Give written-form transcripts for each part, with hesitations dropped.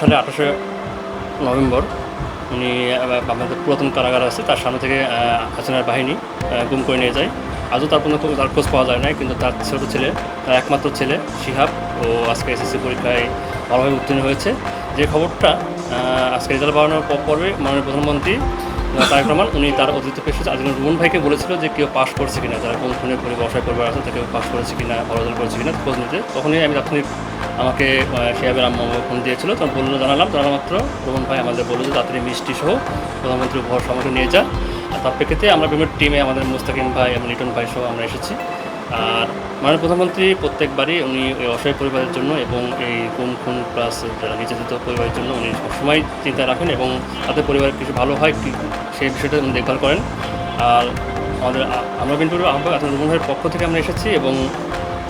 সালে 28শে নভেম্বর উনি আমাদের পুরাতন কারাগার আছে তার সামনে থেকে হাসিনার বাহিনী গুম করে নিয়ে যায়। আজও তার কোনো তার খোঁজ পাওয়া যায় না, কিন্তু তার ছোট ছেলে, তার একমাত্র ছেলে শিহাব, ও আজকে এসএসসি পরীক্ষায় ভালোভাবে উত্তীর্ণ হয়েছে। যে খবরটা আজকে রেজাল্ট বাড়ানোর পর্বে মাননীয় প্রধানমন্ত্রী তারেক রহমান উনি তার অতিথি পেশ আজকে রুমন ভাইকে বলেছিল যে কেউ পাস করছে কিনা, যারা কোন খুনে অসহায় পরিবার আছে তাকে পাস করেছে কিনা, ভালো রেজাল্ট করেছে কিনা খোঁজ নিতে। তখনই আমি তাৎক্ষণিক আমাকে শিহাবের আম্মা ফোন দিয়েছিল, তখন জানালাম মাত্র রুমন ভাই আমাদের বললো যে তাড়াতাড়ি মিষ্টি সহ প্রধানমন্ত্রীর উপহার সামগ্রী নিয়ে যা। আর তার প্রেক্ষিতে আমরা বিভিন্ন টিমে আমাদের মুস্তাকিম ভাই এবং লিটন ভাই সহ আমরা এসেছি। আর মাননীয় প্রধানমন্ত্রী প্রত্যেকবারই উনি এই অসহায় পরিবারের জন্য এবং এই গুম খুন প্লাস যারা নির্যাতিত পরিবারের জন্য উনি সবসময় চিন্তা রাখেন এবং তাদের পরিবারের কিছু ভালো হয় সেই বিষয়টা উনি দেখভাল করেন। আর আমরা বিনপুর আহ্বায়ক রুমন ভাইয়ের পক্ষ থেকে আমরা এসেছি এবং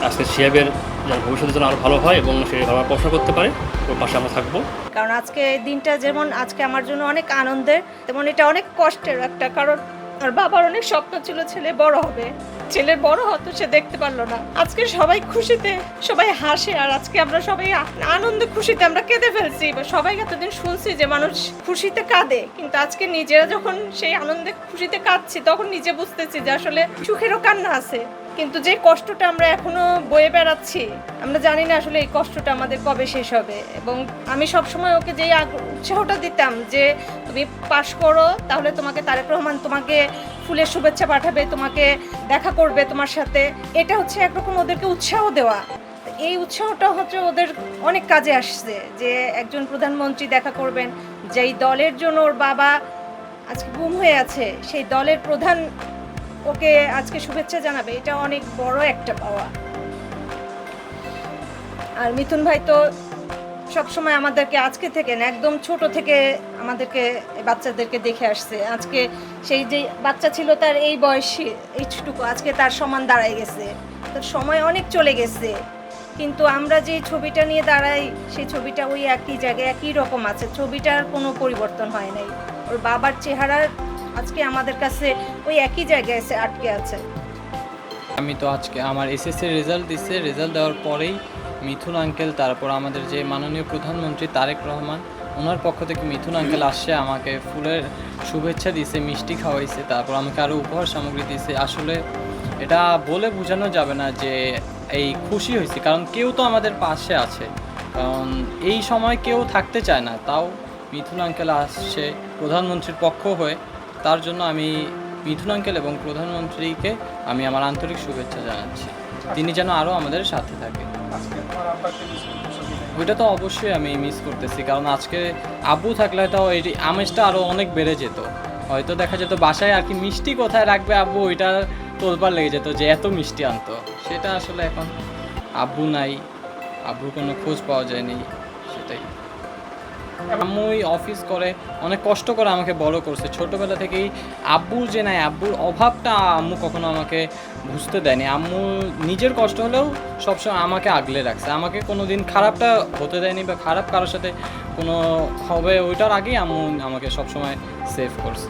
আজকে শিহাবের যেন ভবিষ্যতের জন্য আরও ভালো হয় এবং সে ভালো পড়াশোনা করতে পারে, ওর পাশে আমরা থাকবো। কারণ আজকে এই দিনটা যেমন আজকে আমার জন্য অনেক আনন্দের, তেমন এটা অনেক কষ্টের একটা, কারণ আর বাবার অনেক স্বপ্ন ছিল ছেলে বড় হবে, ছেলের বড় হতো সে দেখতে পারলো না। আজকে সবাই খুশিতে সবাই হাসে, আর আজকে আমরা সবাই আনন্দে খুশিতে আমরা কেঁদে ফেলছি। সবাই এতদিন শুনছি যে মানুষ খুশিতে কাঁদে, কিন্তু আজকে নিজেরা যখন সেই আনন্দে খুশিতে কাঁদছি তখন নিজে বুঝতেছি যে আসলে সুখেরও কান্না আছে। কিন্তু যে কষ্টটা আমরা এখনো বয়ে বেড়াচ্ছি, আমরা জানি না আসলে এই কষ্টটা আমাদের কবে শেষ হবে। এবং আমি সবসময় ওকে যেই উৎসাহটা দিতাম যে তুমি পাশ করো, তাহলে তোমাকে তারেক রহমান তোমাকে ফুলের শুভেচ্ছা পাঠাবে, তোমাকে দেখা করবে তোমার সাথে, এটা হচ্ছে একরকম ওদেরকে উৎসাহ দেওয়া। এই উৎসাহটা হচ্ছে ওদের অনেক কাজে আসছে যে একজন প্রধানমন্ত্রী দেখা করবেন, যেই দলের জন্য ওর বাবা আজকে গুম হয়ে আছে, সেই দলের প্রধান ওকে আজকে শুভেচ্ছা জানাবে, এটা অনেক বড় একটা পাওয়া। আর মিথুন ভাই তো সবসময় আমাদেরকে আজকে থেকে না, একদম ছোট থেকে আমাদেরকে বাচ্চাদেরকে দেখে আসছে। আজকে সেই যে বাচ্চা ছিল তার এই বয়সী এইটুকু, আজকে তার সমান দাঁড়ায় গেছে। তার সময় অনেক চলে গেছে, কিন্তু আমরা যে ছবিটা নিয়ে দাঁড়াই সেই ছবিটা ওই একই জায়গায় একই রকম আছে, ছবিটার কোনো পরিবর্তন হয় নাই। ওর বাবার চেহারার আজকে আমাদের কাছে ওই একই জায়গায় এসে আটকে আছে। আমি তো আজকে আমার এসএসসি রেজাল্ট দিচ্ছে, রেজাল্ট দেওয়ার পরেই মিথুন আঙ্কেল, তারপর আমাদের যে মাননীয় প্রধানমন্ত্রী তারেক রহমান, ওনার পক্ষ থেকে মিথুন আঙ্কেল আসছে, আমাকে ফুলের শুভেচ্ছা দিয়েছে, মিষ্টি খাওয়াইছে, তারপর আমাকে আরও উপহার সামগ্রী দিয়েছে। আসলে এটা বলে বোঝানো যাবে না যে এই খুশি হয়েছি, কারণ কেউ তো আমাদের পাশে আছে, কারণ এই সময় কেউ থাকতে চায় না, তাও মিথুন আঙ্কেল আসছে প্রধানমন্ত্রীর পক্ষ হয়ে। তার জন্য আমি মিথুন আঙ্কেল এবং প্রধানমন্ত্রীকে আমি আমার আন্তরিক শুভেচ্ছা জানাচ্ছি, তিনি যেন আরও আমাদের সাথে থাকে। ওইটা তো অবশ্যই আমি মিস করতেছি, কারণ আজকে আব্বু থাকলে হয়তো এই আমেজটা আরও অনেক বেড়ে যেত। হয়তো দেখা যেত বাসায় আর কি মিষ্টি কোথায় রাখবে আব্বু, ওইটা তোলবার লেগে যেত যে এত মিষ্টি আনতো। সেটা আসলে এখন আব্বু নাই, আব্বুর কোনো খোঁজ পাওয়া যায়নি, সেটাই। আম্মুই অফিস করে অনেক কষ্ট করে আমাকে বড় করছে ছোটোবেলা থেকেই। আব্বুর যে নাই, আব্বুর অভাবটা আম্মু কখনো আমাকে বুঝতে দেয়নি। আম্মু নিজের কষ্ট হলেও সবসময় আমাকে আগলে রাখছে, আমাকে কোনো দিন খারাপটা হতে দেয়নি বা খারাপ কারোর সাথে কোনো হবে ওইটার আগেই আম্মু আমাকে সবসময় সেভ করছে।